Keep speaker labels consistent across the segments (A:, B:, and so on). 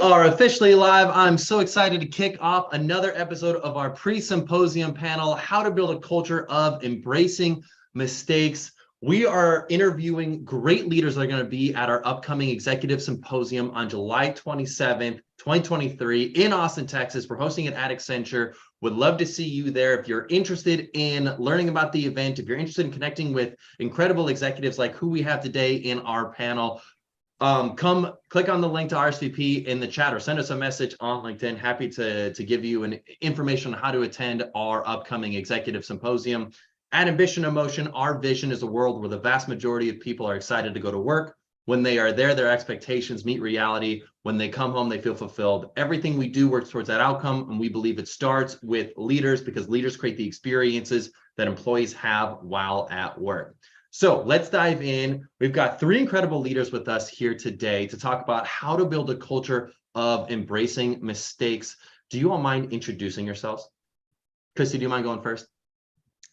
A: Are officially live. I'm so excited to kick off another episode of our pre-symposium panel, How to Build a Culture of Embracing Mistakes. We are interviewing great leaders that are going to be at our upcoming executive symposium on July 27th, 2023 in Austin, Texas. We're hosting it at Accenture. Would love to see you there. If you're interested in learning about the event, if you're interested in connecting with incredible executives like who we have today in our panel, come click on the link to RSVP in the chat or send us a message on LinkedIn. Happy to give you an information on how to attend our upcoming executive symposium. At Ambition Emotion, our vision is a world where the vast majority of people are excited to go to work. When they are there, their expectations meet reality. When they come home, they feel fulfilled. Everything we do works towards that outcome, and we believe it starts with leaders because leaders create the experiences that employees have while at work. So let's dive in. We've got three incredible leaders with us here today to talk about how to build a culture of embracing mistakes. Do you all mind introducing yourselves? Christy, do you mind going first?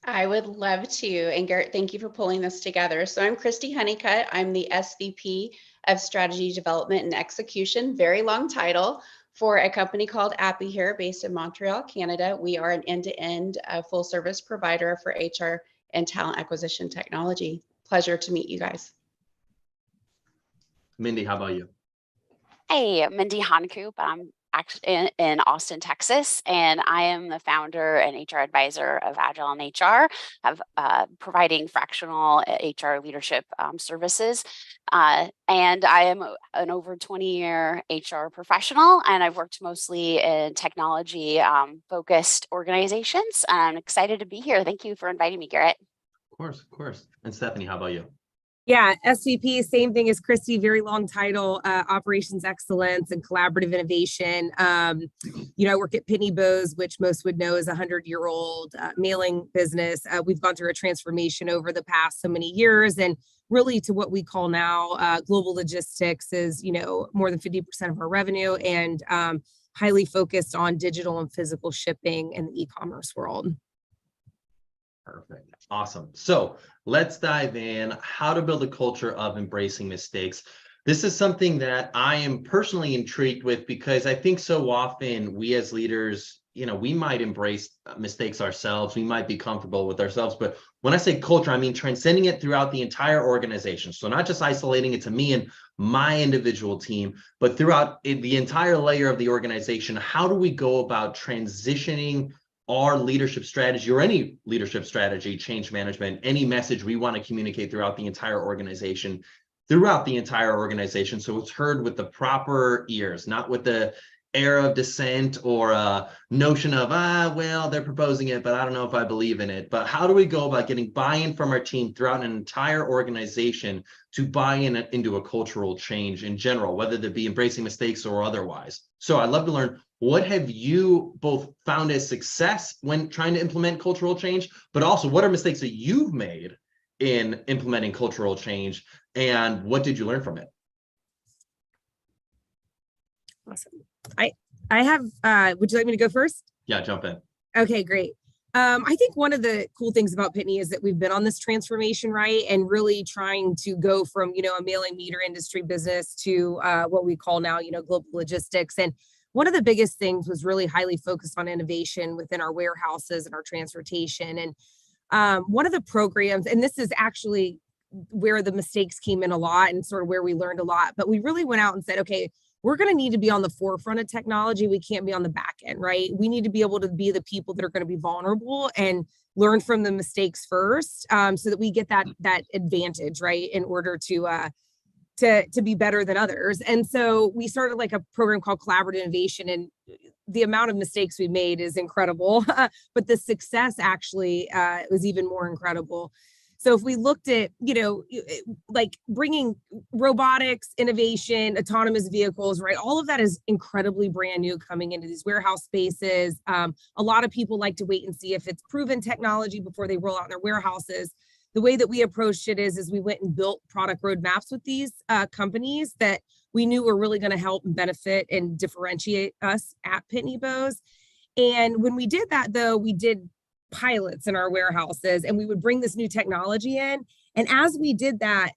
B: I would love to. And Garrett, thank you for pulling this together. So I'm Christy Honeycutt. I'm the SVP of Strategy Development and Execution, very long title, for a company called Appy here based in Montreal, Canada. We are an end-to-end full service provider for HR and talent acquisition technology. Pleasure to meet you guys.
A: Mindy, how about you?
C: Hey, Mindy Honcoop. I'm actually in Austin, Texas, and I am the founder and HR advisor of Agile and HR, of providing fractional HR leadership services. And I am an over 20-year HR professional, and I've worked mostly in technology focused organizations. I'm excited to be here. Thank you for inviting me, Garrett.
A: Of course. And Stephanie, how about you?
D: Yeah, SVP, same thing as Christy, very long title, Operations Excellence and Collaborative Innovation. I work at Pitney Bowes, which most would know is a 100-year-old mailing business. We've gone through a transformation over the past so many years, and really to what we call now global logistics is, more than 50% of our revenue, and highly focused on digital and physical shipping in the e-commerce world.
A: Perfect. Awesome. So let's dive in. How to build a culture of embracing mistakes. This is something that I am personally intrigued with because I think so often we as leaders, we might embrace mistakes ourselves. We might be comfortable with ourselves. But when I say culture, I mean transcending it throughout the entire organization. So not just isolating it to me and my individual team, but throughout the entire layer of the organization. How do we go about transitioning our leadership strategy or any leadership strategy, change management, any message we want to communicate throughout the entire organization, so it's heard with the proper ears, not with the air of dissent or a notion of, they're proposing it, but I don't know if I believe in it. But how do we go about getting buy-in from our team throughout an entire organization to buy in into a cultural change in general, whether that be embracing mistakes or otherwise? So I'd love to learn, what have you both found as success when trying to implement cultural change, but also what are mistakes that you've made in implementing cultural change, and what did you learn from it?
D: Awesome. I have, would you like me to go first?
A: Yeah, jump in.
D: Okay, great. I think one of the cool things about Pitney is that we've been on this transformation, right? And really trying to go from, a mailing meter industry business to what we call now, global logistics. And one of the biggest things was really highly focused on innovation within our warehouses and our transportation. And one of the programs, and this is actually where the mistakes came in a lot and sort of where we learned a lot, but we really went out and said, okay, we're going to need to be on the forefront of technology. We can't be on the back end, right? We need to be able to be the people that are going to be vulnerable and learn from the mistakes first, so that we get that advantage, right, in order to be better than others. And so we started like a program called Collaborative Innovation, and the amount of mistakes we made is incredible, but the success actually was even more incredible. So if we looked at, like bringing robotics, innovation, autonomous vehicles, right? All of that is incredibly brand new coming into these warehouse spaces. A lot of people like to wait and see if it's proven technology before they roll out in their warehouses. The way that we approached it is we went and built product roadmaps with these companies that we knew were really going to help and benefit and differentiate us at Pitney Bowes. And when we did that, though, we did pilots in our warehouses, and we would bring this new technology in. And as we did that,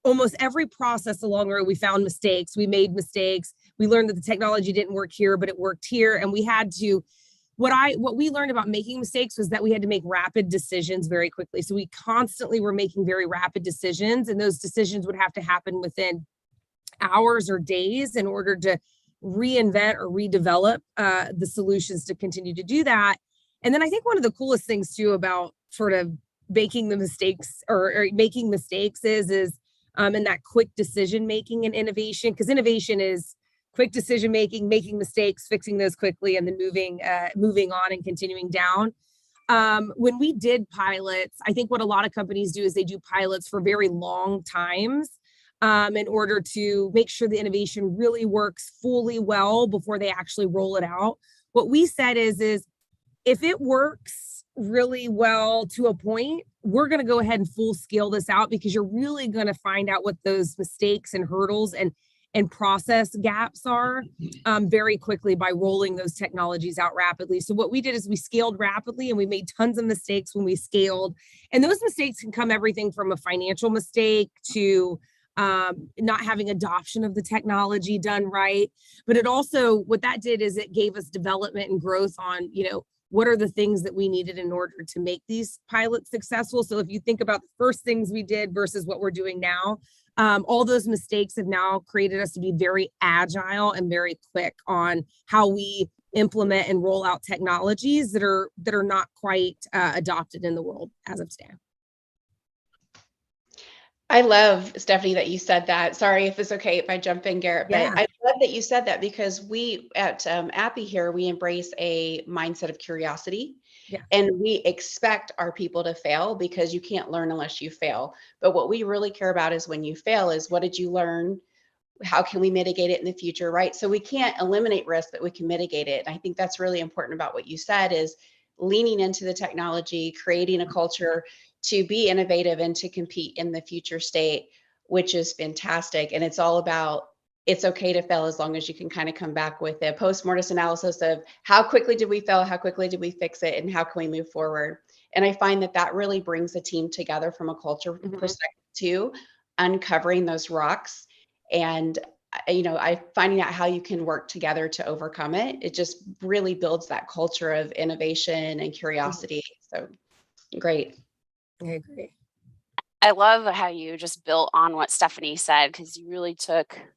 D: almost every process along the road, we found mistakes, we made mistakes, we learned that the technology didn't work here, but it worked here. And we had to, what we learned about making mistakes was that we had to make rapid decisions very quickly. So we constantly were making very rapid decisions, and those decisions would have to happen within hours or days in order to reinvent or redevelop the solutions to continue to do that. And then I think one of the coolest things too about sort of making the mistakes or making mistakes is in that quick decision making and innovation, because innovation is quick decision making, making mistakes, fixing those quickly, and then moving on and continuing down. When we did pilots, I think what a lot of companies do is they do pilots for very long times in order to make sure the innovation really works fully well before they actually roll it out. What we said is if it works really well to a point, we're going to go ahead and full scale this out, because you're really going to find out what those mistakes and hurdles and process gaps are very quickly by rolling those technologies out rapidly. So what we did is we scaled rapidly, and we made tons of mistakes when we scaled. And those mistakes can come everything from a financial mistake to not having adoption of the technology done right. But it also, what that did is it gave us development and growth on, what are the things that we needed in order to make these pilots successful. So if you think about the first things we did versus what we're doing now, all those mistakes have now created us to be very agile and very quick on how we implement and roll out technologies that are not quite adopted in the world as of today.
B: I love, Stephanie, that you said that. Sorry if it's okay if I jump in, Garrett, but I love that you said that, because we at Appy here, we embrace a mindset of curiosity. Yeah. And we expect our people to fail, because you can't learn unless you fail. But what we really care about is when you fail is, what did you learn? How can we mitigate it in the future, right? So we can't eliminate risk, but we can mitigate it. And I think that's really important about what you said, is leaning into the technology, creating a culture to be innovative and to compete in the future state, which is fantastic. And it's all about, it's okay to fail as long as you can kind of come back with a post-mortem analysis of how quickly did we fail, how quickly did we fix it, and how can we move forward. And I find that really brings a team together from a culture perspective too, uncovering those rocks and I finding out how you can work together to overcome it. It just really builds that culture of innovation and curiosity. So great.
D: I agree.
C: I love how you just built on what Stephanie said, because you really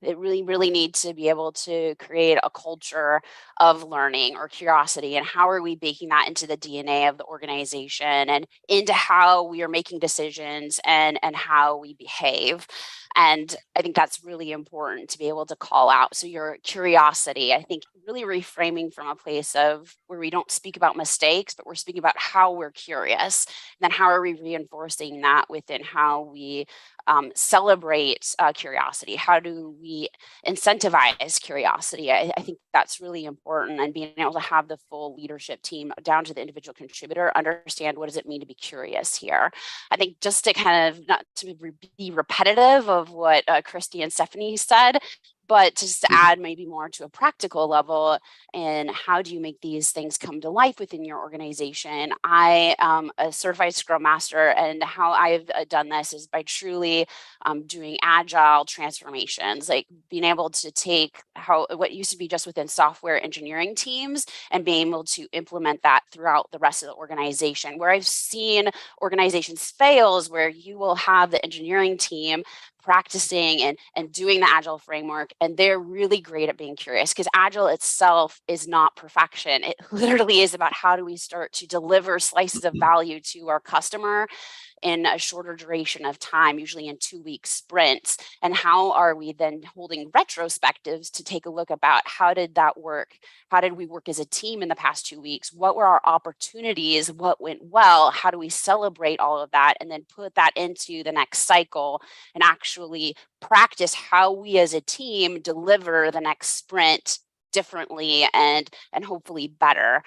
C: really need to be able to create a culture of learning or curiosity. And how are we baking that into the DNA of the organization and into how we are making decisions and how we behave? And I think that's really important to be able to call out. So your curiosity, I think really reframing from a place of where we don't speak about mistakes, but we're speaking about how we're curious. And then how are we reinforcing that within how we celebrate curiosity? How do we incentivize curiosity? I think that's really important, and being able to have the full leadership team down to the individual contributor understand what does it mean to be curious here. I think just to kind of not to be repetitive of what Christy and Stephanie said, but just to add maybe more to a practical level, and how do you make these things come to life within your organization? I am a certified Scrum Master, and how I've done this is by truly doing agile transformations, like being able to take what used to be just within software engineering teams and being able to implement that throughout the rest of the organization. Where I've seen organizations fail is where you will have the engineering team practicing and doing the agile framework, and they're really great at being curious, because agile itself is not perfection. It literally is about how do we start to deliver slices of value to our customer in a shorter duration of time, usually in 2-week sprints. And how are we then holding retrospectives to take a look about how did that work? How did we work as a team in the past 2 weeks? What were our opportunities? What went well? How do we celebrate all of that and then put that into the next cycle and actually practice how we as a team deliver the next sprint differently and hopefully better.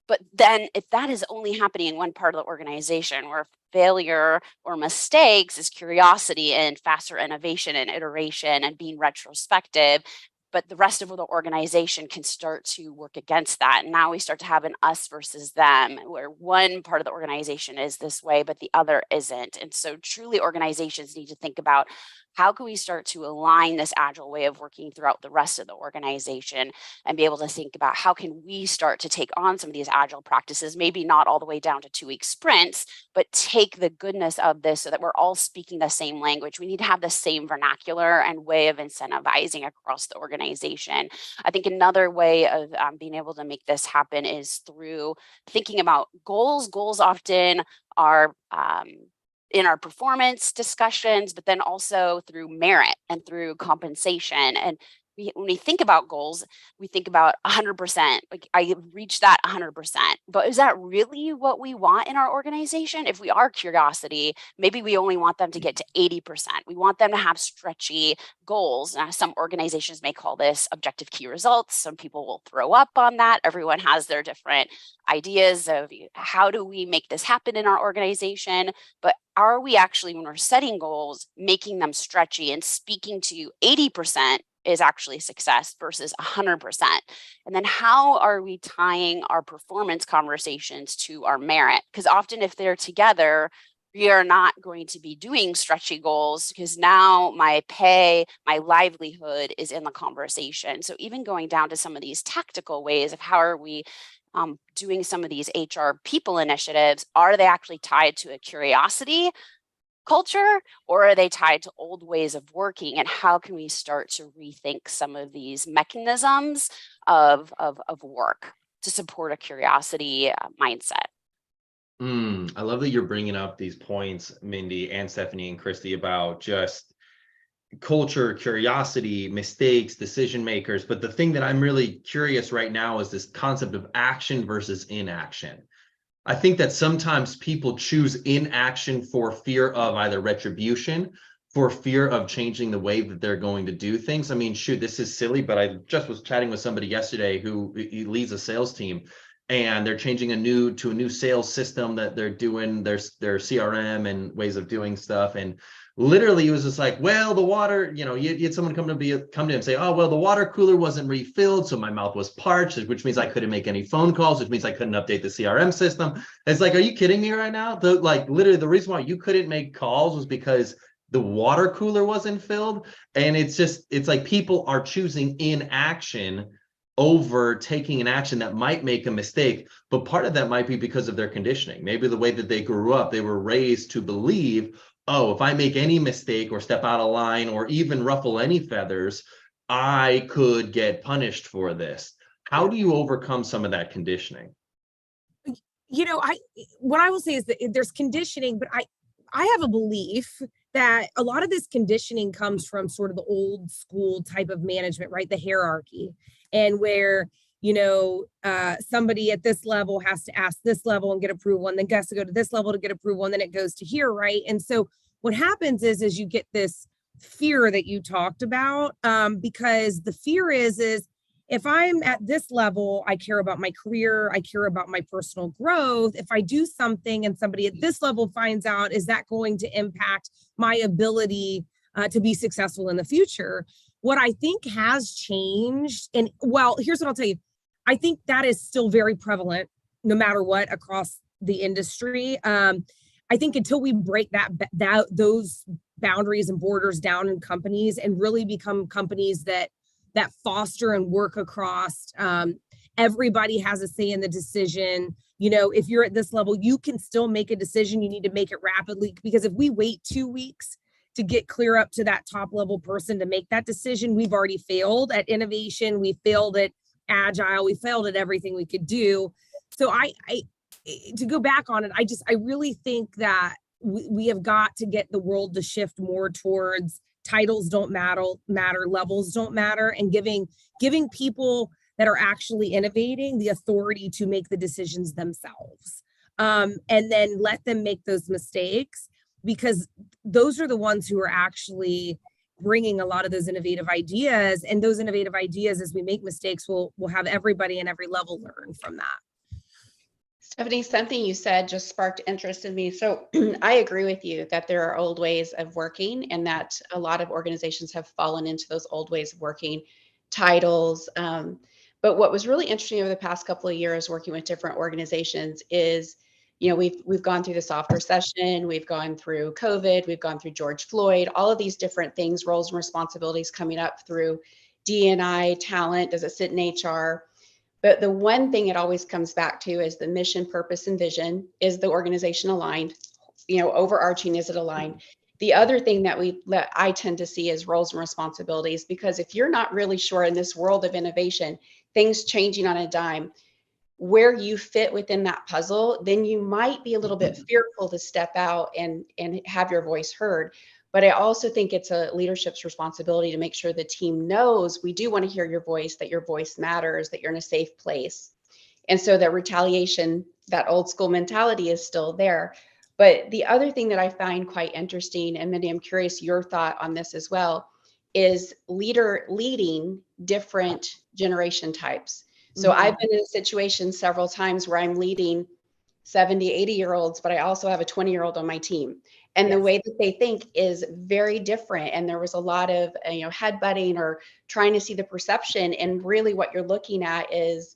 C: But then if that is only happening in one part of the organization, where failure or mistakes is curiosity and faster innovation and iteration and being retrospective, but the rest of the organization can start to work against that. And now we start to have an us versus them, where one part of the organization is this way, but the other isn't. And so truly organizations need to think about how can we start to align this agile way of working throughout the rest of the organization and be able to think about how can we start to take on some of these agile practices, maybe not all the way down to 2-week sprints, but take the goodness of this so that we're all speaking the same language. We need to have the same vernacular and way of incentivizing across the organization. I think another way of being able to make this happen is through thinking about goals. Goals often are in our performance discussions, but then also through merit and through compensation. And when we think about goals, we think about 100%, like I reached that 100%, but is that really what we want in our organization? If we are curiosity, maybe we only want them to get to 80%. We want them to have stretchy goals. Now, some organizations may call this objective key results. Some people will throw up on that. Everyone has their different ideas of how do we make this happen in our organization, but are we actually, when we're setting goals, making them stretchy and speaking to 80% is actually success versus 100%? And then how are we tying our performance conversations to our merit? Because often if they're together, we are not going to be doing stretchy goals because now my pay, my livelihood is in the conversation. So even going down to some of these tactical ways of how are we doing some of these HR people initiatives, are they actually tied to a curiosity culture, or are they tied to old ways of working? And how can we start to rethink some of these mechanisms of work to support a curiosity mindset?
A: I love that you're bringing up these points, Mindy and Stephanie and Christy, about just culture, curiosity, mistakes, decision makers. But the thing that I'm really curious right now is this concept of action versus inaction. I think that sometimes people choose inaction for fear of either retribution, for fear of changing the way that they're going to do things. I mean, shoot, this is silly, but I just was chatting with somebody yesterday who leads a sales team, and they're changing to a new sales system that they're doing their CRM and ways of doing stuff. And literally, it was just like, well, the water, you had someone come to him and say, oh, well, the water cooler wasn't refilled, so my mouth was parched, which means I couldn't make any phone calls, which means I couldn't update the CRM system. It's like, are you kidding me right now? Literally, the reason why you couldn't make calls was because the water cooler wasn't filled. And it's like people are choosing inaction over taking an action that might make a mistake. But part of that might be because of their conditioning. Maybe the way that they grew up, they were raised to believe, oh, if I make any mistake or step out of line or even ruffle any feathers, I could get punished for this. How do you overcome some of that conditioning?
D: What I will say is that there's conditioning, but I have a belief that a lot of this conditioning comes from sort of the old school type of management, right? The hierarchy, and where somebody at this level has to ask this level and get approval, and then has to go to this level to get approval, and then it goes to here, right? And so what happens is you get this fear that you talked about, because the fear is if I'm at this level, I care about my career, I care about my personal growth. If I do something and somebody at this level finds out, is that going to impact my ability to be successful in the future? What I think has changed, and well, here's what I'll tell you. I think that is still very prevalent no matter what across the industry. I think until we break those boundaries and borders down in companies and really become companies that foster and work across, everybody has a say in the decision. If you're at this level, you can still make a decision. You need to make it rapidly, because if we wait 2 weeks to get clear up to that top level person to make that decision, we've already failed at innovation. We failed at agile. We failed at everything we could do. So to go back on it, I really think that we have got to get the world to shift more towards titles don't matter, levels don't matter, and giving people that are actually innovating the authority to make the decisions themselves, and then let them make those mistakes, because those are the ones who are actually bringing a lot of those innovative ideas. And those innovative ideas, as we make mistakes, will have everybody in every level learn from that.
B: Stephanie, something you said just sparked interest in me. So I agree with you that there are old ways of working, and that a lot of organizations have fallen into those old ways of working, titles. But what was really interesting over the past couple of years working with different organizations is, we've gone through the soft recession, we've gone through COVID, we've gone through George Floyd, all of these different things, roles and responsibilities coming up through D&I, talent, does it sit in HR? But the one thing it always comes back to is the mission, purpose, and vision. Is the organization aligned? Overarching, is it aligned? The other thing that I tend to see is roles and responsibilities, because if you're not really sure in this world of innovation, things changing on a dime, where you fit within that puzzle, then you might be a little bit fearful to step out and have your voice heard. But I also think it's a leadership's responsibility to make sure the team knows we do want to hear your voice, that your voice matters, that you're in a safe place. And so that retaliation, that old school mentality is still there. But the other thing that I find quite interesting, and Mindy, I'm curious your thought on this as well, is leading different generation types. So I've been in a situation several times where I'm leading 70, 80-year-olds, but I also have a 20-year-old on my team. And the way that they think is very different. And there was a lot of, headbutting or trying to see the perception. And really what you're looking at is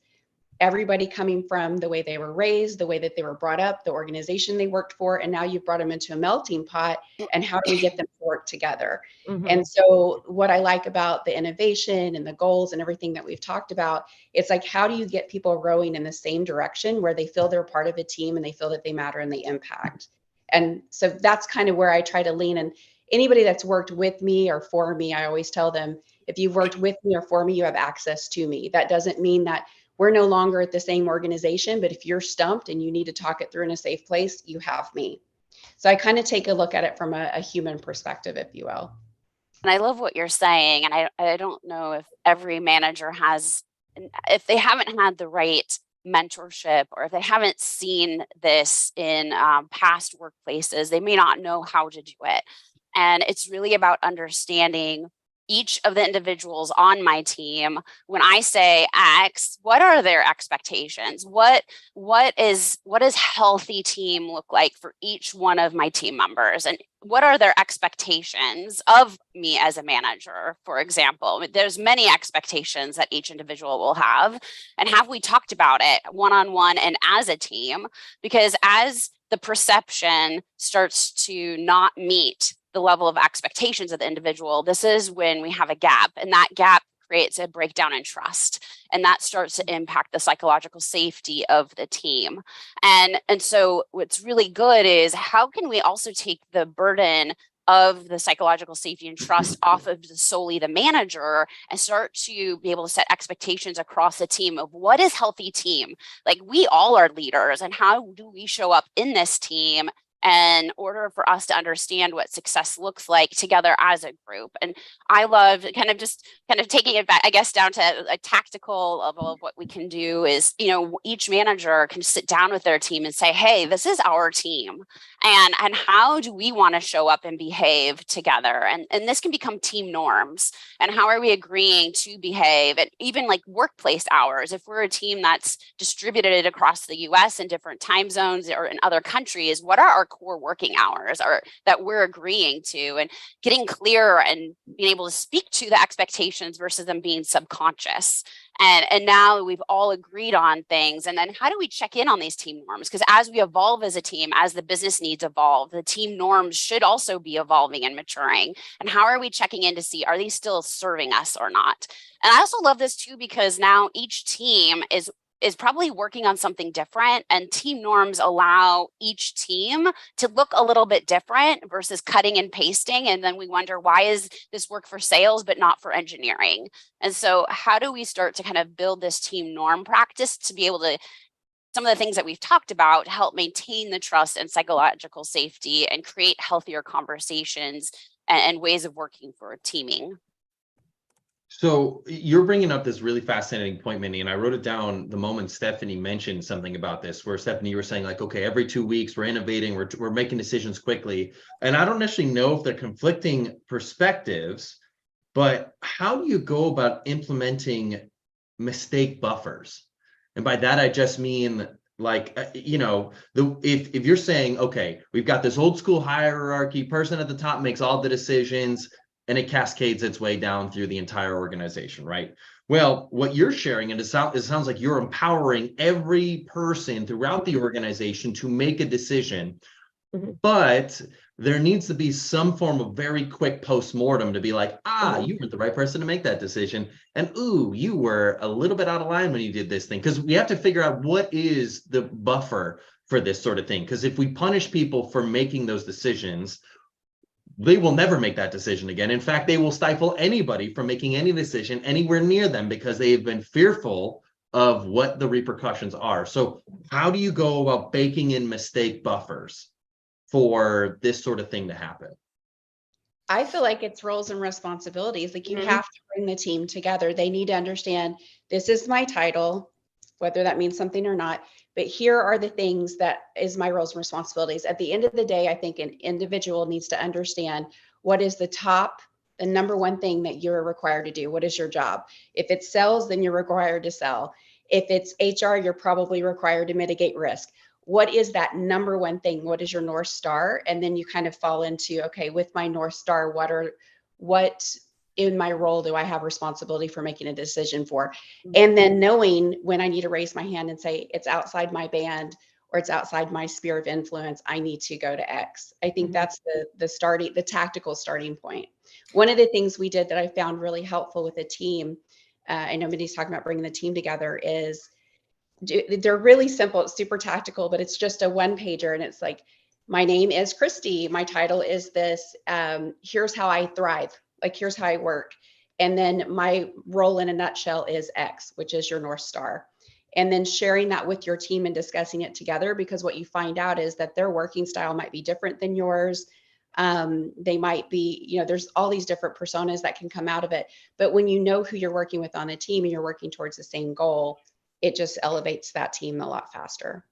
B: everybody coming from the way they were raised, the way that they were brought up, the organization they worked for, and now you've brought them into a melting pot. And how do we get them to work together? And so what I like about the innovation and the goals and everything that we've talked about, it's like, how do you get people rowing in the same direction where they feel they're part of a team and they feel that they matter and they impact? And so that's kind of where I try to lean. And anybody that's worked with me or for me, I always tell them, if you've worked with me or for me, you have access to me. That doesn't mean that we're no longer at the same organization, but if you're stumped and you need to talk it through in a safe place, you have me. So I kind of take a look at it from a human perspective, if you will.
C: And I love what you're saying. And I don't know if every manager has, if they haven't had the right mentorship, or if they haven't seen this in past workplaces, they may not know how to do it. And it's really about understanding each of the individuals on my team. When I say X, what are their expectations? What does healthy team look like for each one of my team members? And what are their expectations of me as a manager, for example? There's many expectations that each individual will have. And have we talked about it one-on-one and as a team? Because as the perception starts to not meet the level of expectations of the individual, this is when we have a gap, and that gap creates a breakdown in trust, and that starts to impact the psychological safety of the team. And so what's really good is, how can we also take the burden of the psychological safety and trust off of solely the manager and start to be able to set expectations across the team of what is healthy team? Like, we all are leaders, and how do we show up in this team in order for us to understand what success looks like together as a group? And I love kind of taking it back, I guess, down to a tactical level of what we can do is, each manager can sit down with their team and say, hey, this is our team. And how do we want to show up and behave together? And this can become team norms. And how are we agreeing to behave? And even like workplace hours, if we're a team that's distributed across the US in different time zones or in other countries, what are our core working hours or that we're agreeing to, and getting clear and being able to speak to the expectations versus them being subconscious. And now we've all agreed on things. And then how do we check in on these team norms? Because as we evolve as a team, as the business needs evolve, the team norms should also be evolving and maturing. And how are we checking in to see, are these still serving us or not? And I also love this too, because now each team is probably working on something different, and team norms allow each team to look a little bit different versus cutting and pasting. And then we wonder, why is this work for sales but not for engineering? And so how do we start to kind of build this team norm practice to be able to, some of the things that we've talked about, help maintain the trust and psychological safety and create healthier conversations and ways of working for teaming?
A: So you're bringing up this really fascinating point, Mindy, and I wrote it down the moment Stephanie mentioned something about this, where Stephanie, you were saying like, okay, every 2 weeks we're innovating, we're making decisions quickly. And I don't necessarily know if they're conflicting perspectives, but how do you go about implementing mistake buffers? And by that, I just mean like, if you're saying, okay, we've got this old school hierarchy, person at the top makes all the decisions, and it cascades its way down through the entire organization, right? Well, what you're sharing, and it sounds like you're empowering every person throughout the organization to make a decision. But there needs to be some form of very quick post-mortem to be like, you weren't the right person to make that decision. And ooh, you were a little bit out of line when you did this thing. Because we have to figure out what is the buffer for this sort of thing. Because if we punish people for making those decisions, they will never make that decision again. In fact, they will stifle anybody from making any decision anywhere near them because they have been fearful of what the repercussions are. So how do you go about baking in mistake buffers for this sort of thing to happen?
B: I feel like it's roles and responsibilities. Like you have to bring the team together. They need to understand this is my title, whether that means something or not, but here are the things that is my roles and responsibilities. At the end of the day, I think an individual needs to understand what is the number one thing that you're required to do. What is your job? If it's sales, then you're required to sell. If it's HR, you're probably required to mitigate risk. What is that number one thing? What is your North Star? And then you kind of fall into, okay, with my North Star, what in my role do I have responsibility for making a decision for? And then knowing when I need to raise my hand and say, it's outside my band or it's outside my sphere of influence, I need to go to X. I think that's the tactical starting point. One of the things we did that I found really helpful with a team, I know Mindy's talking about bringing the team together, is they're really simple. It's super tactical, but it's just a one pager. And it's like, my name is Christy. My title is this. Here's how I thrive. Like, here's how I work. And then my role in a nutshell is X, which is your North Star. And then sharing that with your team and discussing it together, because what you find out is that their working style might be different than yours. They might be, there's all these different personas that can come out of it. But when you know who you're working with on a team and you're working towards the same goal, it just elevates that team a lot faster.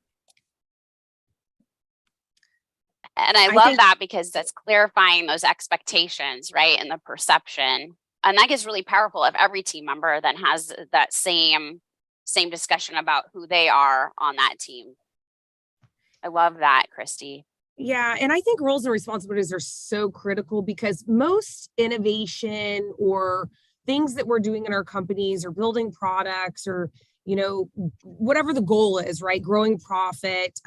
C: And I love that because that's clarifying those expectations, right? And the perception. And that gets really powerful if every team member then has that same discussion about who they are on that team. I love that, Christy.
D: Yeah. And I think roles and responsibilities are so critical because most innovation or things that we're doing in our companies or building products or whatever the goal is, right? Growing profit,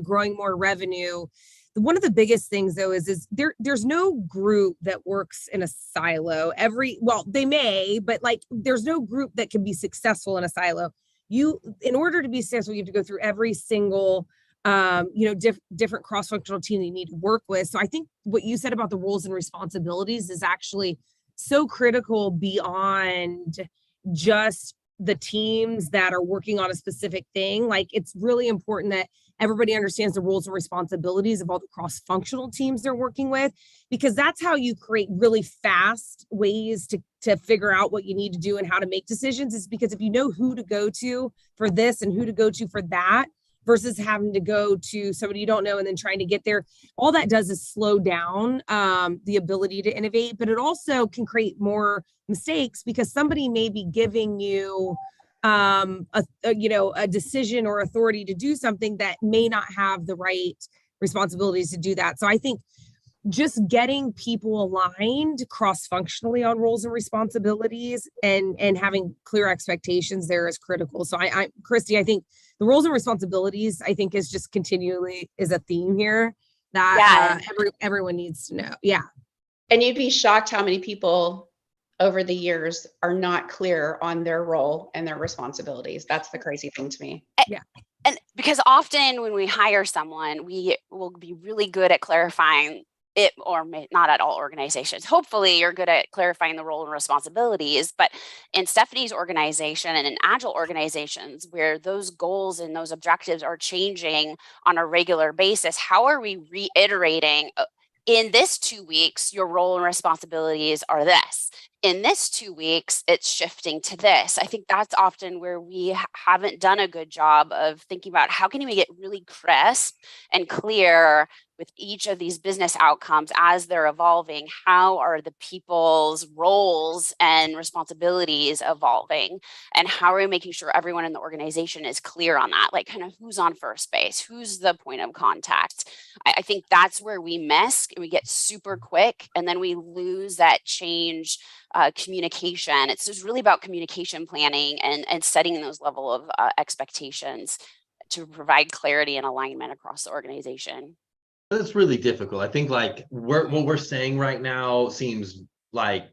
D: growing more revenue. One of the biggest things though is there's no group that works in a silo. They may, but there's no group that can be successful in a silo. In order to be successful, you have to go through every single different cross-functional team that you need to work with. So I think what you said about the roles and responsibilities is actually so critical beyond just the teams that are working on a specific thing. It's really important that everybody understands the roles and responsibilities of all the cross-functional teams they're working with, because that's how you create really fast ways to figure out what you need to do and how to make decisions. Is because if you know who to go to for this and who to go to for that, versus having to go to somebody you don't know and then trying to get there, all that does is slow down the ability to innovate, but it also can create more mistakes because somebody may be giving you a decision or authority to do something that may not have the right responsibilities to do that. So I think just getting people aligned cross-functionally on roles and responsibilities and having clear expectations there is critical. So Christy, I think the roles and responsibilities, I think is just continually is a theme here that everyone needs to know. Yeah.
B: And you'd be shocked how many people over the years are not clear on their role and their responsibilities. That's the crazy thing to me.
C: Yeah. And because often when we hire someone, we will be really good at clarifying it, or not at all organizations. Hopefully you're good at clarifying the role and responsibilities, but in Stephanie's organization and in agile organizations where those goals and those objectives are changing on a regular basis, how are we reiterating in this 2 weeks, your role and responsibilities are this. In this 2 weeks, it's shifting to this. I think that's often where we haven't done a good job of thinking about how can we get really crisp and clear with each of these business outcomes as they're evolving. How are the people's roles and responsibilities evolving? And how are we making sure everyone in the organization is clear on that? Like kind of who's on first base, who's the point of contact? I think that's where we miss and we get super quick and then we lose that change communication. It's just really about communication planning and setting those level of expectations to provide clarity and alignment across the organization.
A: It's really difficult. I think like what we're saying right now seems like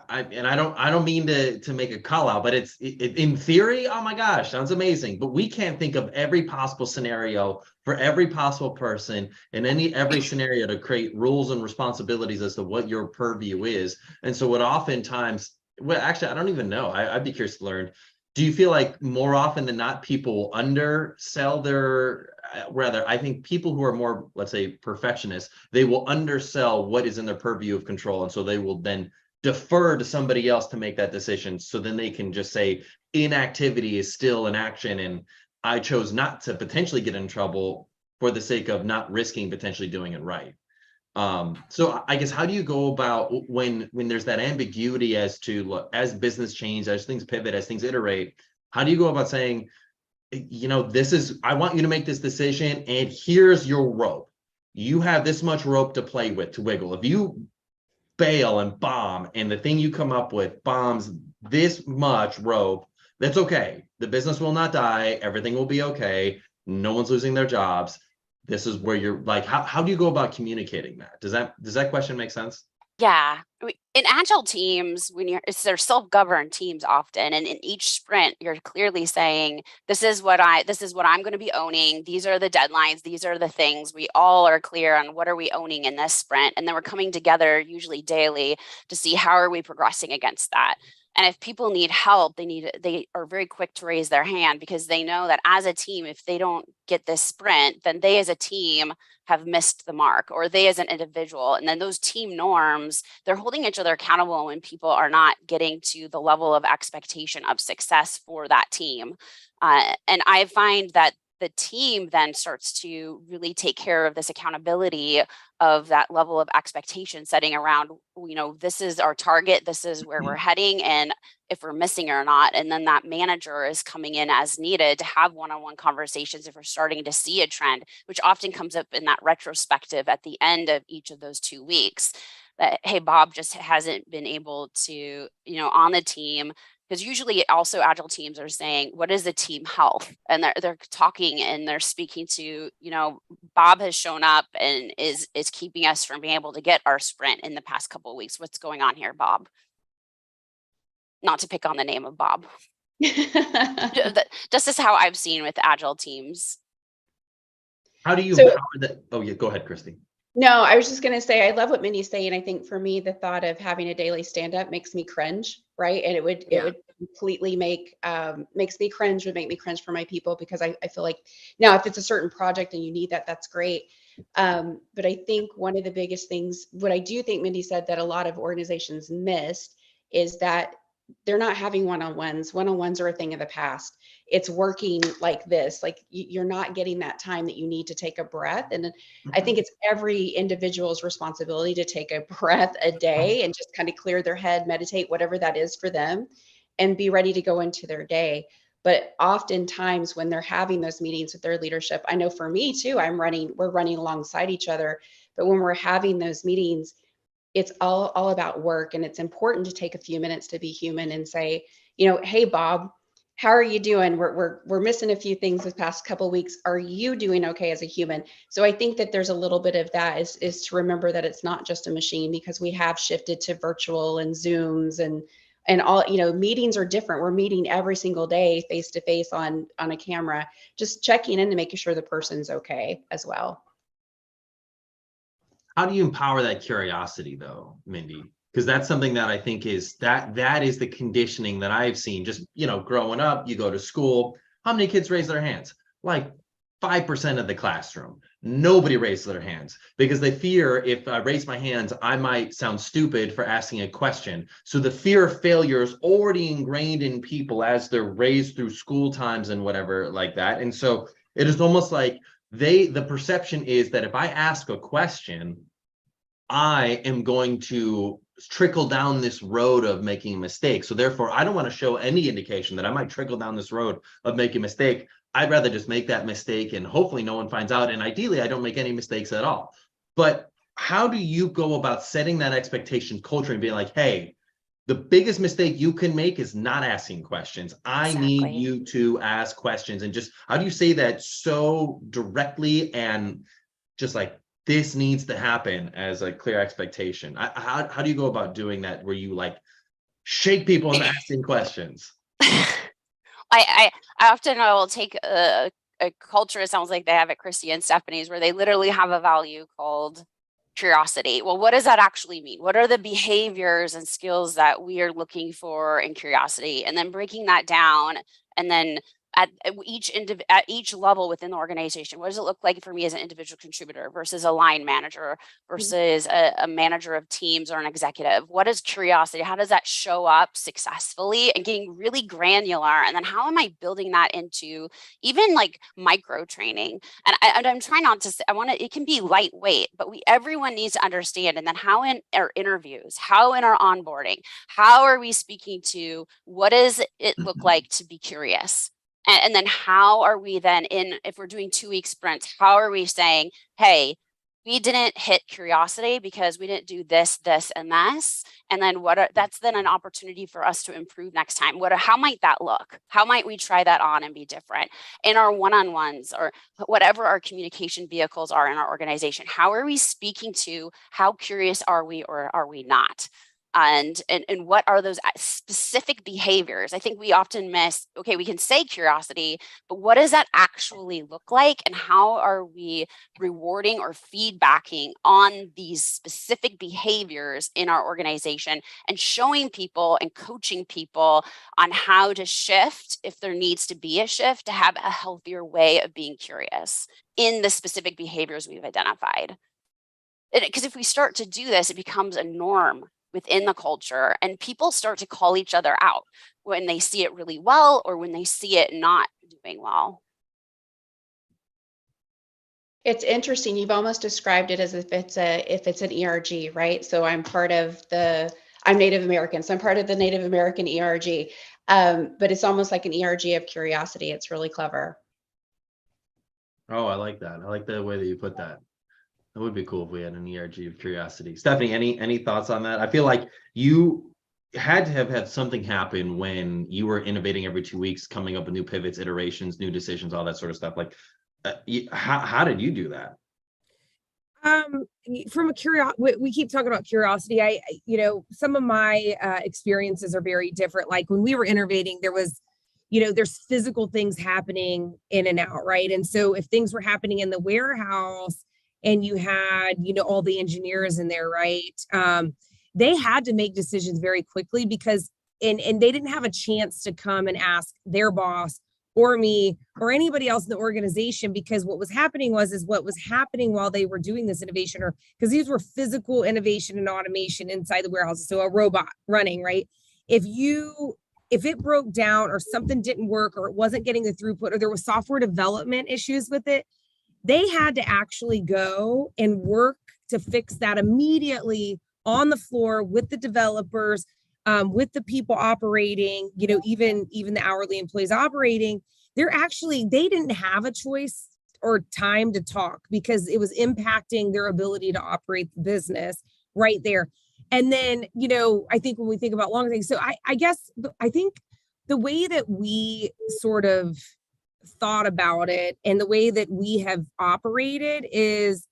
A: I don't mean to make a call out, but it's in theory, oh my gosh, sounds amazing. But we can't think of every possible scenario for every possible person in every scenario to create rules and responsibilities as to what your purview is. And so what oftentimes, well, actually, I don't even know. I'd be curious to learn. Do you feel like more often than not, people undersell their, rather, I think people who are more, let's say, perfectionists, they will undersell what is in their purview of control. And so they will then defer to somebody else to make that decision. So then they can just say inactivity is still an action. And I chose not to potentially get in trouble for the sake of not risking potentially doing it right. So I guess, how do you go about when there's that ambiguity as to, look, as business change, as things pivot, as things iterate, how do you go about saying, you know, this is, I want you to make this decision and here's your rope. You have this much rope to play with, to wiggle. If you bail and bomb and the thing you come up with bombs this much rope, that's okay. The business will not die. Everything will be okay. No one's losing their jobs. This is where you're like, how do you go about communicating that? Does that question make sense?
C: Yeah. In agile teams, they're self-governed teams often, and in each sprint, you're clearly saying, this is what I'm going to be owning. These are the deadlines. These are the things. We all are clear on what are we owning in this sprint. And then we're coming together usually daily to see how are we progressing against that. And if people need help, they are very quick to raise their hand, because they know that as a team, if they don't get this sprint, then they as a team have missed the mark, or they as an individual. And then those team norms, they're holding each other accountable when people are not getting to the level of expectation of success for that team. And I find that the team then starts to really take care of this accountability of that level of expectation setting around, you know, this is our target, this is where we're heading, and if we're missing or not. And then that manager is coming in as needed to have one-on-one conversations if we're starting to see a trend, which often comes up in that retrospective at the end of each of those 2 weeks. That, hey, Bob just hasn't been able to, you know, on the team, because usually also agile teams are saying, what is the team health? And they're talking and they're speaking to, you know, Bob has shown up and is keeping us from being able to get our sprint in the past couple of weeks. What's going on here, Bob? Not to pick on the name of Bob. Just as how I've seen with agile teams.
A: How do you empower that? Oh yeah, go ahead, Christy.
B: No, I was just going to say, I love what Mindy's saying. I think for me, the thought of having a daily stand-up makes me cringe, right? And it would completely makes me cringe, would make me cringe for my people, because I feel like, now if it's a certain project and you need that, that's great. But I think one of the biggest things, what I do think Mindy said that a lot of organizations missed, is that they're not having one-on-ones. One-on-ones are a thing of the past. It's working like this, like you're not getting that time that you need to take a breath. And I think it's every individual's responsibility to take a breath a day and just kind of clear their head, meditate, whatever that is for them, and be ready to go into their day. But oftentimes when they're having those meetings with their leadership, I know for me too, we're running alongside each other, but when we're having those meetings, it's all about work. And it's important to take a few minutes to be human and say, you know, hey, Bob, how are you doing? We're missing a few things this past couple of weeks. Are you doing okay as a human? So I think that there's a little bit of that is to remember that it's not just a machine, because we have shifted to virtual and Zooms and all, you know, meetings are different. We're meeting every single day face to face on a camera, just checking in to making sure the person's okay as well.
A: How do you empower that curiosity though, Mindy? Because that's something that I think is that is the conditioning that I've seen. Just, you know, growing up, you go to school, how many kids raise their hands? Like 5% of the classroom. Nobody raised their hands because they fear, if I raise my hands, I might sound stupid for asking a question. So the fear of failure is already ingrained in people as they're raised through school times and whatever like that. And so it is almost like the perception is that if I ask a question, I am going to trickle down this road of making a mistake. So therefore, I don't want to show any indication that I might trickle down this road of making a mistake. I'd rather just make that mistake and hopefully no one finds out. And ideally, I don't make any mistakes at all. But how do you go about setting that expectation culture and being like, hey, the biggest mistake you can make is not asking questions. I need you to ask questions. And just, how do you say that so directly and just like, this needs to happen as a clear expectation? How do you go about doing that where you like shake people into asking questions?
C: I often will take a culture, it sounds like they have at Christy and Stephanie's, where they literally have a value called curiosity. Well, what does that actually mean? What are the behaviors and skills that we are looking for in curiosity? And then breaking that down, and then at each level within the organization, what does it look like for me as an individual contributor versus a line manager versus a manager of teams or an executive? What is curiosity? How does that show up successfully, and getting really granular? And then how am I building that into even like micro training? And I'm trying not to say, it can be lightweight, but everyone needs to understand. And then how in our interviews, how in our onboarding, how are we speaking to, what does it look like to be curious? And then how are we then if we're doing 2-week sprints, how are we saying, hey, we didn't hit curiosity because we didn't do this, this, and this. And then that's then an opportunity for us to improve next time. How might that look? How might we try that on and be different in our one-on-ones or whatever our communication vehicles are in our organization? How are we speaking to, how curious are we or are we not? And what are those specific behaviors? I think we often miss, okay, we can say curiosity, but what does that actually look like? And how are we rewarding or feedbacking on these specific behaviors in our organization, and showing people and coaching people on how to shift if there needs to be a shift, to have a healthier way of being curious in the specific behaviors we've identified. Because if we start to do this, it becomes a norm within the culture, and people start to call each other out when they see it really well or when they see it not doing well.
B: It's interesting. You've almost described it as if it's an ERG, right? So I'm Native American, so I'm part of the Native American ERG, but it's almost like an ERG of curiosity. It's really clever.
A: Oh, I like that. I like the way that you put that. That would be cool if we had an ERG of curiosity. Stephanie, any thoughts on that? I feel like you had to have had something happen when you were innovating every 2 weeks, coming up with new pivots, iterations, new decisions, all that sort of stuff. Like, how did you do that?
D: From we keep talking about curiosity. Some of my experiences are very different. Like when we were innovating, there was, there's physical things happening in and out, right? And so if things were happening in the warehouse, and you had, all the engineers in there, right? They had to make decisions very quickly because, and they didn't have a chance to come and ask their boss or me or anybody else in the organization, because what was happening was what was happening while they were doing this innovation, or because these were physical innovation and automation inside the warehouses. So a robot running, right? If it broke down or something didn't work or it wasn't getting the throughput or there was software development issues with it, they had to actually go and work to fix that immediately on the floor with the developers, with the people operating, even the hourly employees operating. They didn't have a choice or time to talk because it was impacting their ability to operate the business right there. And then, I think when we think about long things, so I think the way that we sort of thought about it and the way that we have operated is,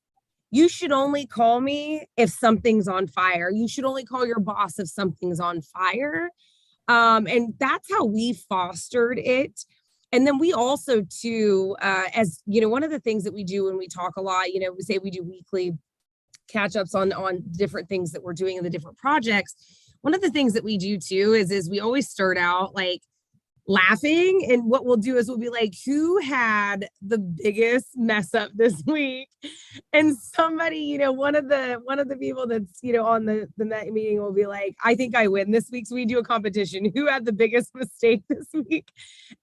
D: you should only call me if something's on fire. You should only call your boss if something's on fire. And that's how we fostered it. And then we also too, as one of the things that we do when we talk a lot, we say we do weekly catch-ups on different things that we're doing in the different projects. One of the things that we do too is we always start out like laughing, and what we'll do is we'll be like, who had the biggest mess up this week? And somebody, one of the people that's on the meeting will be like, I think I win this week. So we do a competition, who had the biggest mistake this week?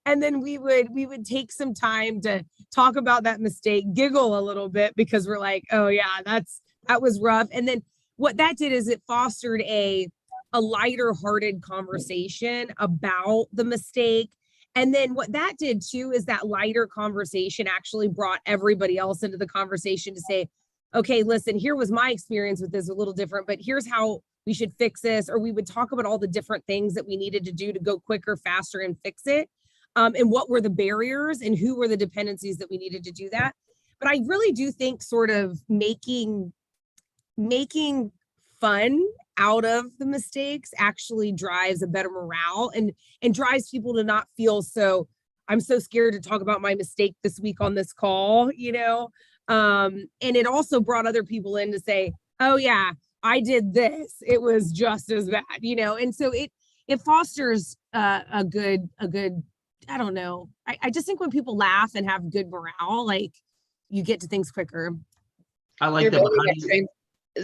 D: And then we would take some time to talk about that mistake, giggle a little bit, because we're like, oh yeah, that was rough. And then what that did is it fostered a lighter hearted conversation about the mistake. And then what that did too is that lighter conversation actually brought everybody else into the conversation to say, okay, listen, here was my experience with this, a little different, but here's how we should fix this, or we would talk about all the different things that we needed to do to go quicker, faster, and fix it. And what were the barriers and who were the dependencies that we needed to do that. But I really do think sort of making fun out of the mistakes actually drives a better morale and drives people to not feel so, I'm so scared to talk about my mistake this week on this call, and it also brought other people in to say, oh yeah, I did this, it was just as bad, and so it fosters a good, I don't know, I just think when people laugh and have good morale, like, you get to things quicker.
A: I like that.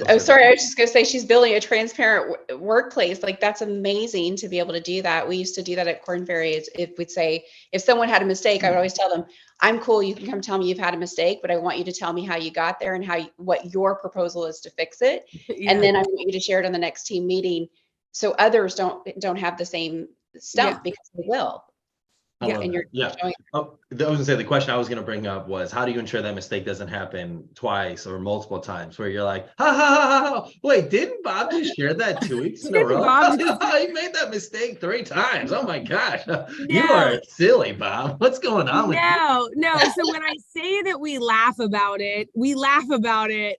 B: Oh, sorry. I was just going to say she's building a transparent workplace. Like, that's amazing to be able to do that. We used to do that at Corn Ferry. If someone had a mistake, I would always tell them, I'm cool. You can come tell me you've had a mistake, but I want you to tell me how you got there and what your proposal is to fix it. Yeah. And then I want you to share it on the next team meeting so others don't have the same stump, because they will.
A: I was gonna say, the question I was gonna bring up was, how do you ensure that mistake doesn't happen twice or multiple times where you're like, ha ha ha ha, wait, didn't Bob just share that 2 weeks in a row? He made that mistake 3 times. Oh my gosh. No. You are silly, Bob. What's going on with you?
D: No. So when I say that we laugh about it,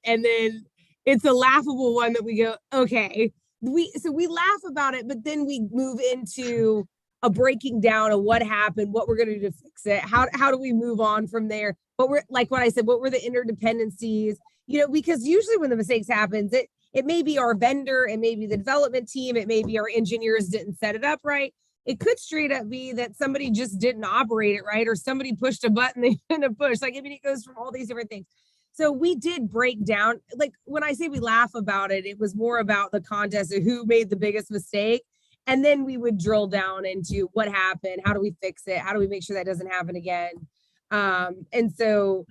D: and then it's a laughable one that we go, okay. We laugh about it, but then we move into a breaking down of what happened, what we're going to do to fix it. How do we move on from there? What were, like what I said, what were the interdependencies? Because usually when the mistakes happens, it may be our vendor, it may be the development team, it may be our engineers didn't set it up right. It could straight up be that somebody just didn't operate it right, or somebody pushed a button they shouldn't have pushed. Like, I mean, it goes from all these different things. So we did break down, like when I say we laugh about it, it was more about the contest of who made the biggest mistake. And then we would drill down into what happened, how do we fix it, how do we make sure that doesn't happen again. And so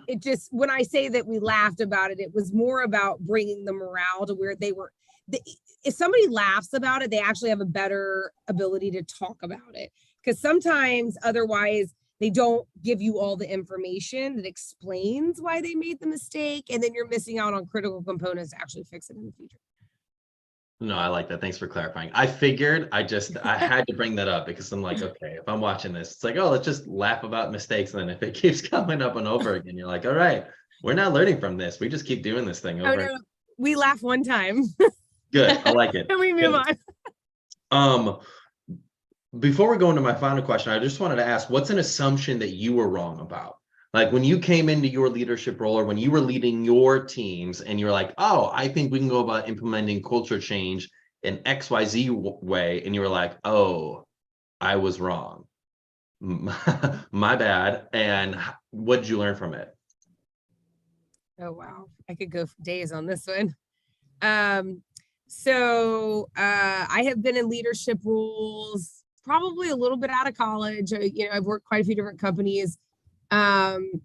D: it just, when I say that we laughed about it, it was more about bringing the morale to where they were. If somebody laughs about it, they actually have a better ability to talk about it, because sometimes otherwise they don't give you all the information that explains why they made the mistake, and then you're missing out on critical components to actually fix it in the future.
A: No, I like that. Thanks for clarifying. I figured I had to bring that up because I'm like, okay, if I'm watching this, it's like, oh, let's just laugh about mistakes. And then if it keeps coming up and over again, you're like, all right, we're not learning from this. We just keep doing this thing over.
D: Oh, no. We laugh one time.
A: Good. I like it.
D: And we move
A: on. Before we go into my final question, I just wanted to ask, what's an assumption that you were wrong about? Like when you came into your leadership role, or when you were leading your teams and you're like, oh, I think we can go about implementing culture change in XYZ way. And you were like, oh, I was wrong. My bad. And what did you learn from it?
D: Oh, wow. I could go for days on this one. So I have been in leadership roles probably a little bit out of college. I've worked quite a few different companies. I'm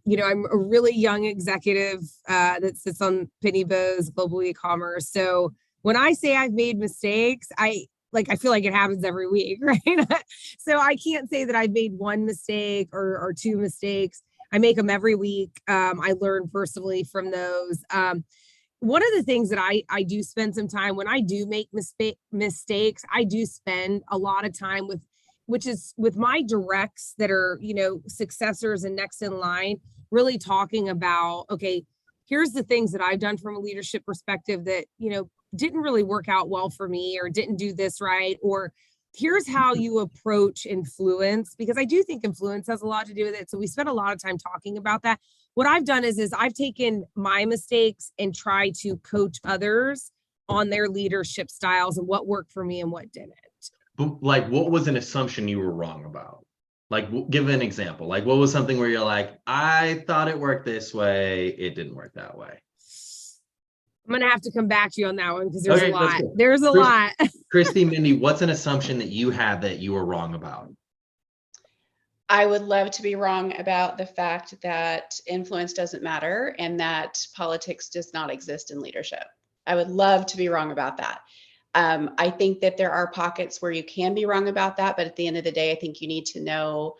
D: a really young executive that sits on Pitney Bowes Global E-commerce. So when I say I've made mistakes, I feel like it happens every week, right? So I can't say that I've made one mistake or 2 mistakes. I make them every week. I learn personally from those. One of the things that I do spend some time when I do make mistakes, I do spend a lot of time with my directs that are, successors and next in line, really talking about, okay, here's the things that I've done from a leadership perspective that, didn't really work out well for me, or didn't do this right, or here's how you approach influence, because I do think influence has a lot to do with it. So we spent a lot of time talking about that. What I've done is I've taken my mistakes and tried to coach others on their leadership styles and what worked for me and what didn't.
A: But like, what was an assumption you were wrong about? Like, give an example. Like, what was something where you're like, I thought it worked this way, it didn't work that way?
D: I'm going to have to come back to you on that one because there's a lot. There's a lot.
A: Christy, Mindy, what's an assumption that you had that you were wrong about?
B: I would love to be wrong about the fact that influence doesn't matter and that politics does not exist in leadership. I would love to be wrong about that. I think that there are pockets where you can be wrong about that, but at the end of the day, I think you need to know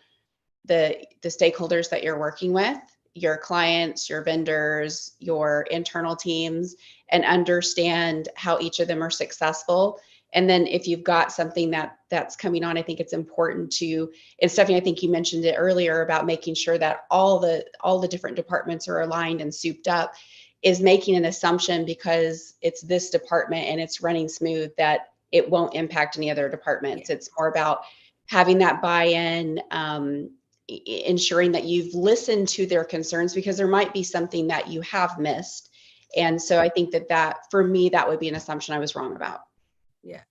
B: the stakeholders that you're working with your clients, your vendors, your internal teams, and understand how each of them are successful. And then if you've got something that's coming on, I think it's important to, and Stephanie, I think you mentioned it earlier about making sure that all the different departments are aligned and souped up, is making an assumption because it's this department and it's running smooth that it won't impact any other departments. It's more about having that buy-in, ensuring that you've listened to their concerns, because there might be something that you have missed. And so I think that for me, that would be an assumption I was wrong about.
D: Yeah.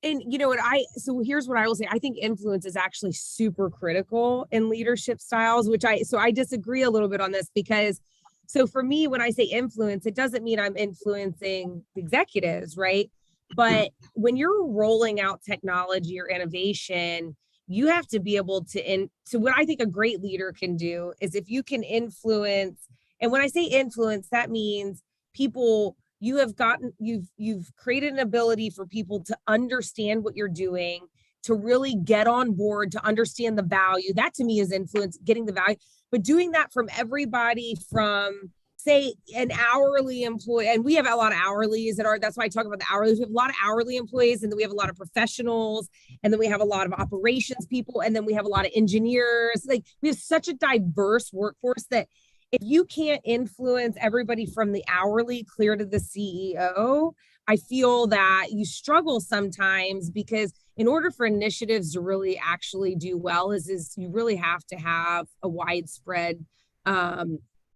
D: And you know what, so here's what I will say. I think influence is actually super critical in leadership styles, so I disagree a little bit on this, because so for me, when I say influence, it doesn't mean I'm influencing executives, right? But when you're rolling out technology or innovation, you have to be able to, so what I think a great leader can do is if you can influence, and when I say influence, that means people, you've created an ability for people to understand what you're doing, to really get on board, to understand the value. That to me is influence, getting the value, but doing that from everybody, from say an hourly employee, and we have a lot of hourlies that's why I talk about the hourlies. We have a lot of hourly employees, and then we have a lot of professionals, and then we have a lot of operations people, and then we have a lot of engineers. Like, we have such a diverse workforce that if you can't influence everybody from the hourly clear to the CEO, I feel that you struggle sometimes, because in order for initiatives to really actually do well is you really have to have a widespread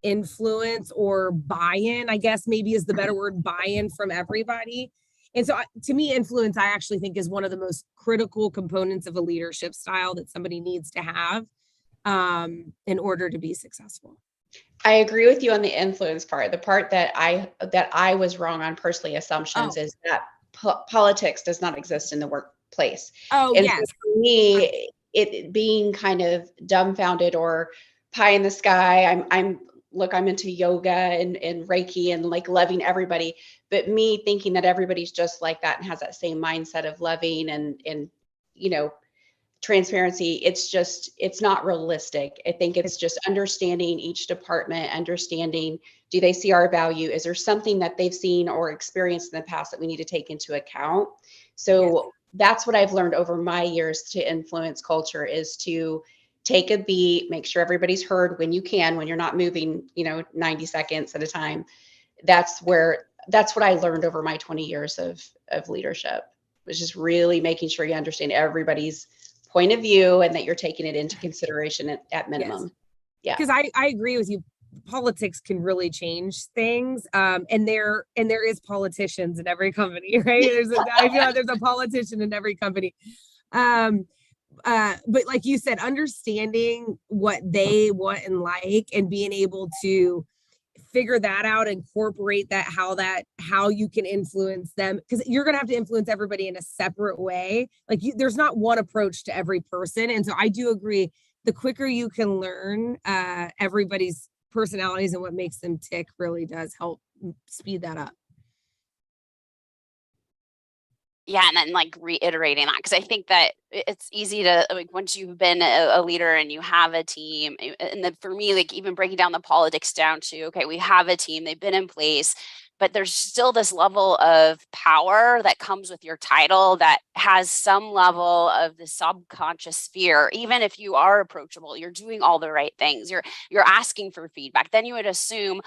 D: influence or buy-in, I guess maybe is the better word, buy-in from everybody. And so to me, influence, I actually think, is one of the most critical components of a leadership style that somebody needs to have in order to be successful.
B: I agree with you on the influence part. The part that I was wrong on personally, assumptions, is that politics does not exist in the workplace.
D: Oh,
B: and
D: yes.
B: So for me, it being kind of dumbfounded or pie in the sky. I'm into yoga and Reiki and like loving everybody, but me thinking that everybody's just like that and has that same mindset of loving and transparency, it's not realistic. I think it's just understanding each department, understanding, do they see our value? Is there something that they've seen or experienced in the past that we need to take into account? So that's what I've learned over my years to influence culture, is to take a beat, make sure everybody's heard when you're not moving, 90 seconds at a time. That's what I learned over my 20 years of leadership, was just really making sure you understand everybody's point of view and that you're taking it into consideration at minimum.
D: Yes. Yeah. Because I agree with you. Politics can really change things. And there is politicians in every company, right? I feel like there's a politician in every company. But like you said, understanding what they want and like, and being able to figure that out, incorporate that, how you can influence them, because you're going to have to influence everybody in a separate way. Like, there's not one approach to every person. And so I do agree, the quicker you can learn everybody's personalities and what makes them tick really does help speed that up.
C: Yeah, and then like reiterating that, because I think that it's easy to, like, once you've been a leader and you have a team, and then for me, like, even breaking down the politics down to, okay, we have a team, they've been in place, but there's still this level of power that comes with your title that has some level of the subconscious fear. Even if you are approachable, you're doing all the right things, you're asking for feedback, then you would assume,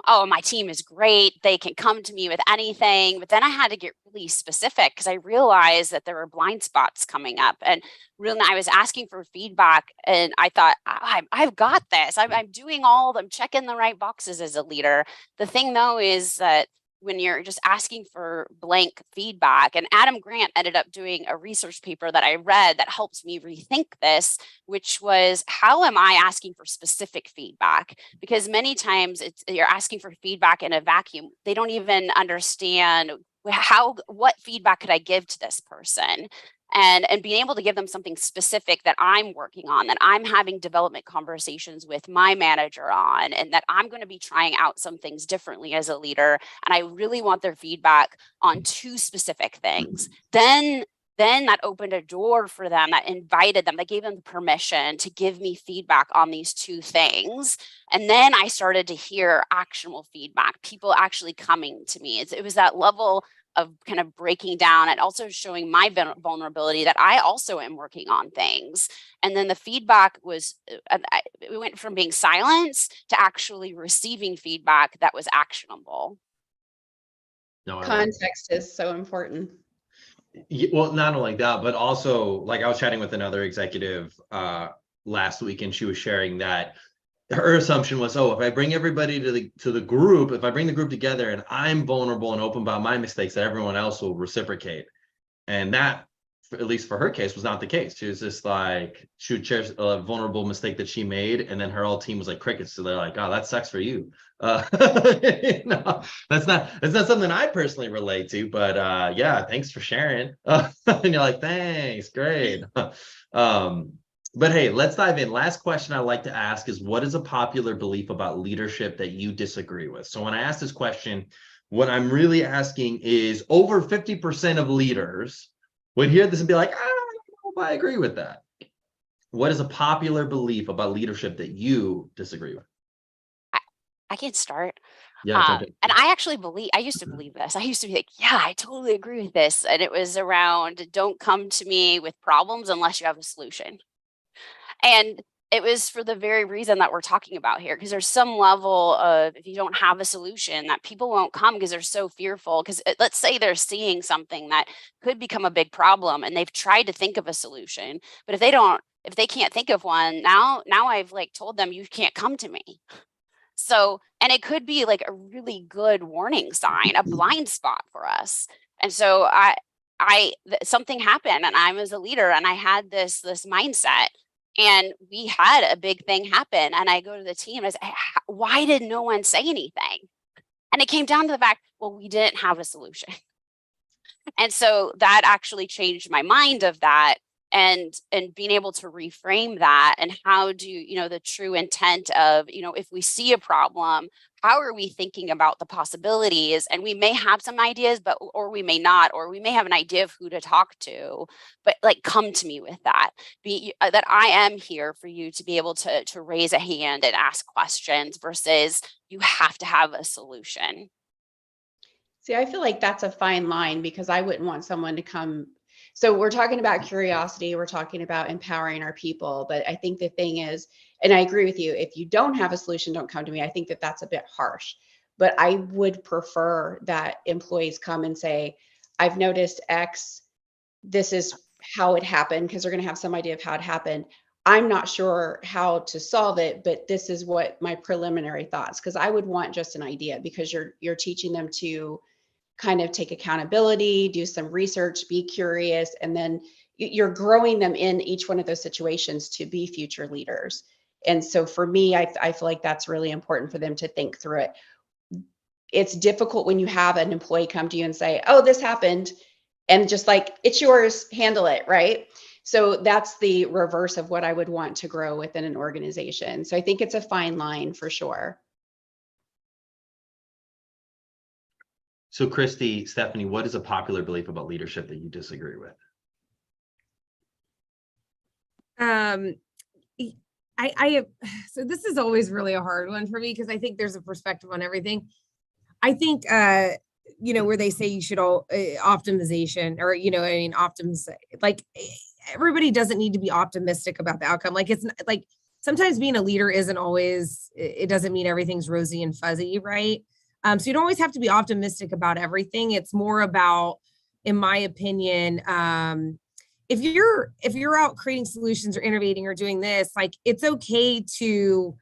C: oh, my team is great, they can come to me with anything. But then I had to get really specific, because I realized that there were blind spots coming up, and really I was asking for feedback, and I thought, I've got this, I'm doing I'm checking the right boxes as a leader. The thing though is that when you're just asking for blank feedback, and Adam Grant ended up doing a research paper that I read that helped me rethink this, which was, how am I asking for specific feedback? Because many times you're asking for feedback in a vacuum. They don't even understand what feedback could I give to this person? And being able to give them something specific that I'm working on, that I'm having development conversations with my manager on, and that I'm going to be trying out some things differently as a leader. And I really want their feedback on 2 specific things. Then then that opened a door for them, that invited them, that gave them the permission to give me feedback on these two things. And then I started to hear actionable feedback, people actually coming to me. It was that level of kind of breaking down and also showing my vulnerability that I also am working on things. And then the feedback was, we went from being silenced to actually receiving feedback that was actionable.
A: No,
B: Context is so important.
A: Well, not only that, but also, like, I was chatting with another executive last week, and she was sharing that her assumption was, oh, if I bring everybody to the group, if I bring the group together and I'm vulnerable and open about my mistakes, that everyone else will reciprocate. And that, at least for her case, was not the case. She was just like, she would share a vulnerable mistake that she made, and then her whole team was like crickets. So they're like, oh, that sucks for you. No, that's not something I personally relate to, but yeah, thanks for sharing. And you're like, thanks, great. But hey, let's dive in. Last question I like to ask is, what is a popular belief about leadership that you disagree with? So when I ask this question, what I'm really asking is, over 50% of leaders would hear this and be like, I don't know if I agree with that. What is a popular belief about leadership that you disagree with?
C: I can start.
A: Yeah.
C: And I actually used to believe this. I used to be like, yeah, I totally agree with this. And it was around, don't come to me with problems unless you have a solution. And it was for the very reason that we're talking about here, because there's some level of, if you don't have a solution, that people won't come because they're so fearful. Because let's say they're seeing something that could become a big problem and they've tried to think of a solution, but if they can't think of one, now I've like told them, you can't come to me. So, and it could be like a really good warning sign, a blind spot for us. And so something happened, and I was a leader, and I had this mindset. And we had a big thing happen. And I go to the team and I say, why did no one say anything? And it came down to the fact, well, we didn't have a solution. And so that actually changed my mind of that, and being able to reframe that, and how do the true intent of, if we see a problem, how are we thinking about the possibilities? And we may have some ideas, or we may not, or we may have an idea of who to talk to, but like, come to me with that, that I am here for you to be able to raise a hand and ask questions, versus you have to have a solution.
B: See, I feel like that's a fine line, because I wouldn't want someone to come. So we're talking about curiosity, we're talking about empowering our people. But I think the thing is, and I agree with you, if you don't have a solution, don't come to me. I think that that's a bit harsh, but I would prefer that employees come and say, I've noticed X, this is how it happened, because they're going to have some idea of how it happened. I'm not sure how to solve it, but this is what my preliminary thoughts, because I would want just an idea, because you're teaching them to kind of take accountability, do some research, be curious, and then you're growing them in each one of those situations to be future leaders. And so for me, I feel like that's really important for them to think through it. It's difficult when you have an employee come to you and say, oh, this happened, and just like, it's yours, handle it, right? So that's the reverse of what I would want to grow within an organization. So I think it's a fine line for sure.
A: So Christy, Stephanie, what is a popular belief about leadership that you disagree with?
D: So this is always really a hard one for me, because I think there's a perspective on everything. I think, where they say you should optimization, or, like, everybody doesn't need to be optimistic about the outcome. Like, it's like, sometimes being a leader isn't always, it doesn't mean everything's rosy and fuzzy, right? So you don't always have to be optimistic about everything. It's more about, in my opinion, if you're out creating solutions or innovating or doing this, like, it's okay to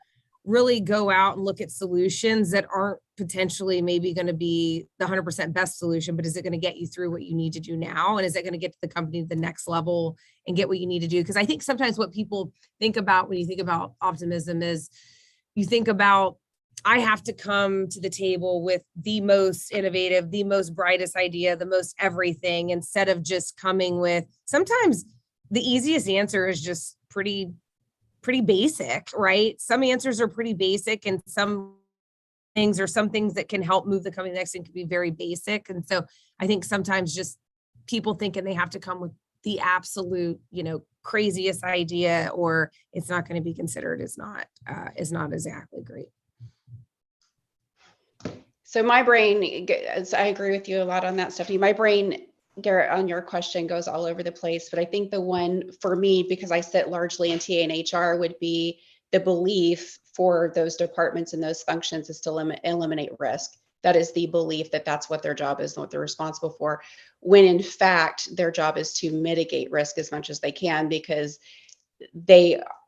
D: really go out and look at solutions that aren't potentially maybe going to be the 100% best solution, but is it going to get you through what you need to do now? And is it going to get the company to the next level and get what you need to do? Because I think sometimes what people think about when you think about optimism is, you think about, I have to come to the table with the most innovative, the most brightest idea, the most everything, instead of just coming with, sometimes the easiest answer is just pretty basic, right? Some answers are pretty basic, and some things that can help move the company next thing could be very basic. And so I think sometimes just people thinking they have to come with the absolute, craziest idea, or it's not going to be considered as not exactly great.
B: So my brain, I agree with you a lot on that, Stephanie. My brain, Garrett, on your question goes all over the place, but I think the one for me, because I sit largely in TA and HR, would be the belief for those departments and those functions is to eliminate risk. That is the belief that that's what their job is and what they're responsible for, when in fact, their job is to mitigate risk as much as they can, because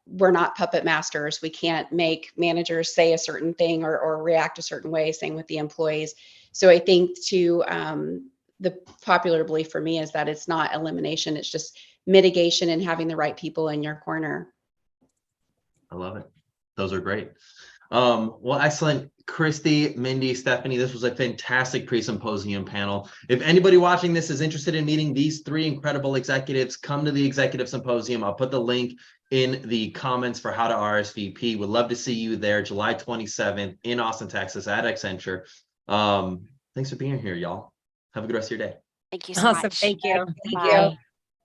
B: we're not puppet masters. We can't make managers say a certain thing or react a certain way, same with the employees. So I think the popular belief for me is that it's not elimination, it's just mitigation and having the right people in your corner.
A: I love it. Those are great. Well, excellent. Christy, Mindy, Stephanie, this was a fantastic pre-symposium panel. If anybody watching this is interested in meeting these three incredible executives, come to the executive symposium. I'll put the link in the comments for how to RSVP. Would love to see you there July 27th in Austin, Texas at Accenture. Thanks for being here, y'all. Have a good rest of your day.
C: Thank you so
D: Awesome.
C: much.
D: Thank you.
C: Bye.